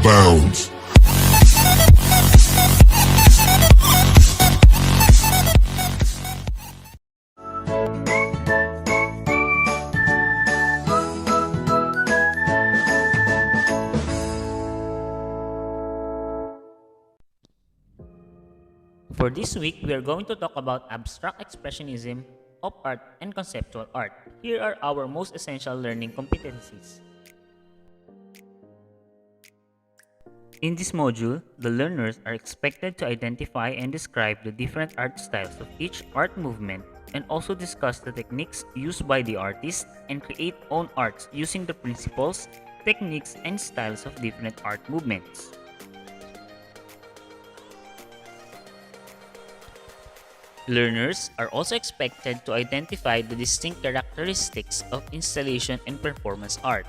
bounds. For this week, we are going to talk about abstract expressionism, op art, and conceptual art. Here are our most essential learning competencies. In this module, the learners are expected to identify and describe the different art styles of each art movement and also discuss the techniques used by the artist and create own arts using the principles, techniques, and styles of different art movements. Learners are also expected to identify the distinct characteristics of installation and performance art.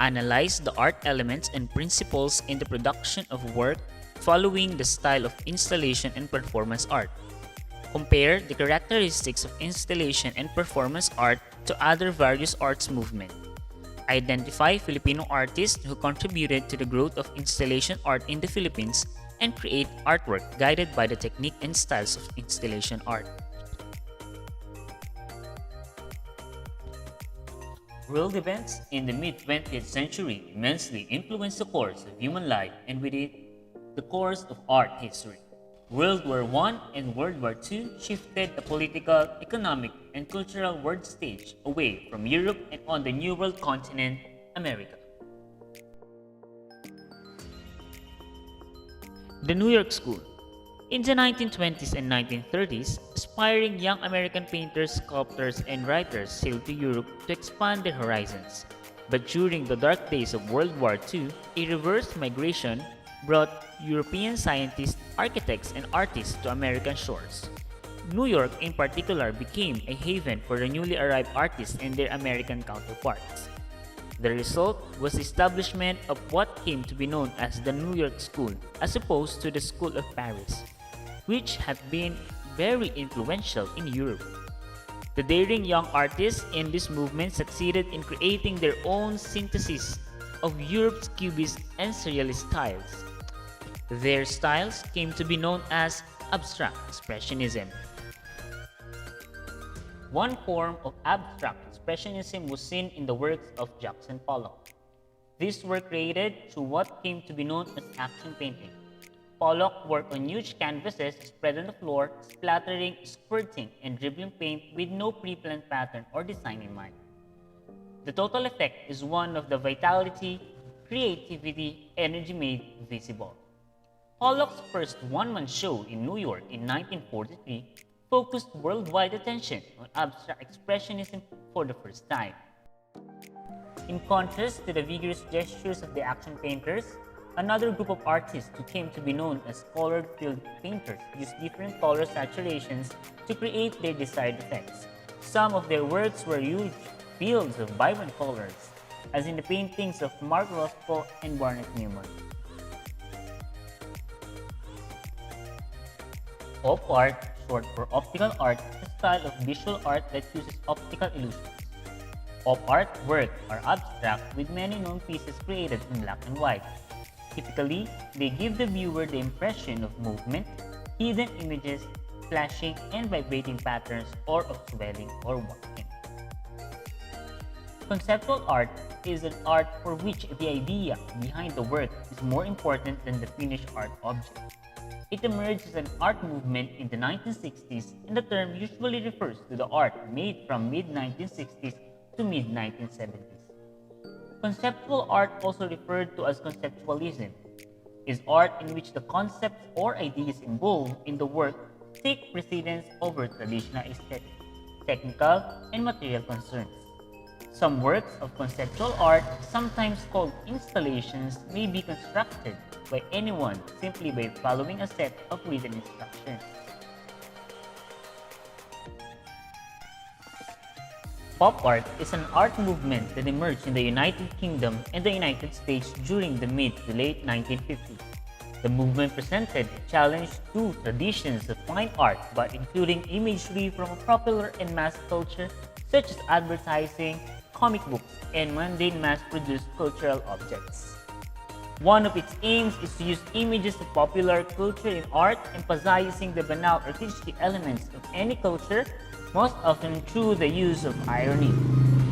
Analyze the art elements and principles in the production of work following the style of installation and performance art. Compare the characteristics of installation and performance art to other various arts movements. Identify Filipino artists who contributed to the growth of installation art in the Philippines and create artwork guided by the technique and styles of installation art. World events in the mid-20th century immensely influenced the course of human life and with it, the course of art history. World War I and World War II shifted the political, economic, and cultural world stage away from Europe and on the New World continent, America. The New York School. In the 1920s and 1930s, aspiring young American painters, sculptors, and writers sailed to Europe to expand their horizons. But during the dark days of World War II, a reverse migration brought European scientists, architects, and artists to American shores. New York, in particular, became a haven for the newly arrived artists and their American counterparts. The result was the establishment of what came to be known as the New York School, as opposed to the School of Paris, which had been very influential in Europe. The daring young artists in this movement succeeded in creating their own synthesis of Europe's Cubist and Surrealist styles. Their styles came to be known as abstract expressionism. One form of abstract expressionism was seen in the works of Jackson Pollock. These were created through what came to be known as action painting. Pollock worked on huge canvases spread on the floor, splattering, squirting, and dribbling paint with no pre-planned pattern or design in mind. The total effect is one of the vitality, creativity, energy made visible. Pollock's first one-man show in New York in 1943 focused worldwide attention on abstract expressionism for the first time. In contrast to the vigorous gestures of the action painters, another group of artists who came to be known as colored field painters used different color saturations to create their desired effects. Some of their works were huge fields of vibrant colors, as in the paintings of Mark Rothko and Barnett Newman. Op art, short for optical art, is a style of visual art that uses optical illusions. Op art works are abstract with many known pieces created in black and white. Typically, they give the viewer the impression of movement, hidden images, flashing and vibrating patterns, or of swelling or walking. Conceptual art is an art for which the idea behind the work is more important than the finished art object. It emerged as an art movement in the 1960s, and the term usually refers to the art made from mid-1960s to mid-1970s. Conceptual art, also referred to as conceptualism, is art in which the concepts or ideas involved in the work take precedence over traditional aesthetic, technical, and material concerns. Some works of conceptual art, sometimes called installations, may be constructed by anyone simply by following a set of written instructions. Pop art is an art movement that emerged in the United Kingdom and the United States during the mid to late 1950s. The movement presented a challenge to traditions of fine art by including imagery from popular and mass culture such as advertising, comic books, and mundane mass-produced cultural objects. One of its aims is to use images of popular culture in art, emphasizing the banal artistic elements of any culture, most often through the use of irony.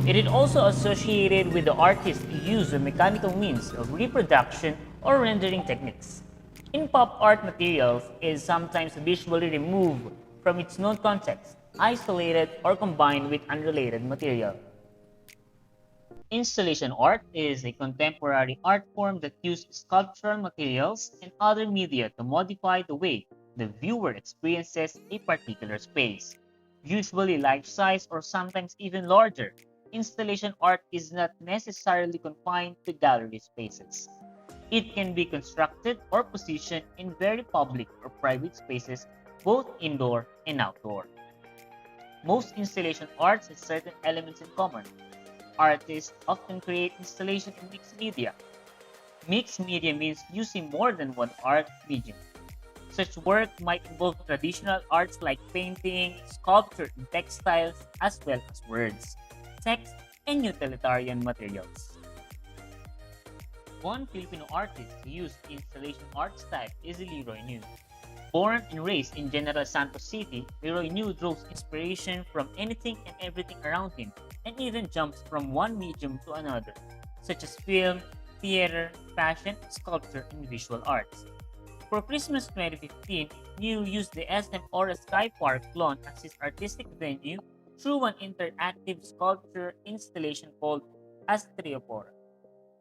It is also associated with the artist's use of mechanical means of reproduction or rendering techniques. In pop art, materials is sometimes visually removed from its known context, isolated or combined with unrelated material. Installation art is a contemporary art form that uses sculptural materials and other media to modify the way the viewer experiences a particular space. Usually life-size or sometimes even larger, installation art is not necessarily confined to gallery spaces. It can be constructed or positioned in very public or private spaces, both indoor and outdoor. Most installation arts have certain elements in common. Artists often create installations in mixed media. Mixed media means using more than one art medium. Such work might involve traditional arts like painting, sculpture, and textiles, as well as words, text, and utilitarian materials. One Filipino artist who used installation art style is Leroy New. Born and raised in General Santos City, Leroy New draws inspiration from anything and everything around him and even jumps from one medium to another, such as film, theater, fashion, sculpture, and visual arts. For Christmas 2015, New used the SM Aura Sky Park lawn as his artistic venue through an interactive sculpture installation called Astriopora.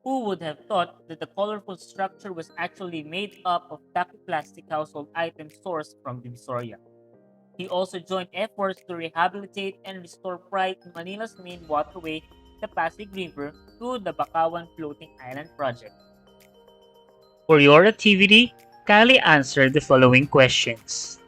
Who would have thought that the colorful structure was actually made up of tacky plastic household items sourced from Divisoria? He also joined efforts to rehabilitate and restore pride in Manila's main waterway, the Pasig River, through the Bakawan Floating Island Project. For your activity, kindly answer the following questions.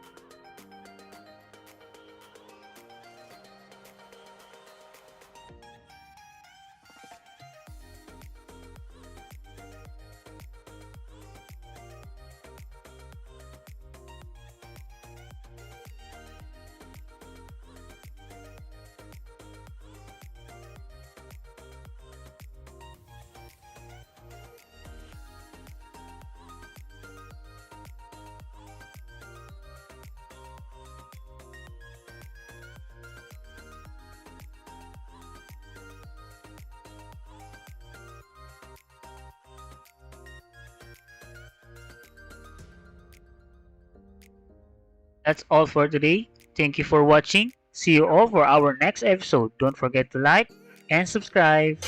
That's all for today. Thank you for watching. See you all for our next episode. Don't forget to like and subscribe.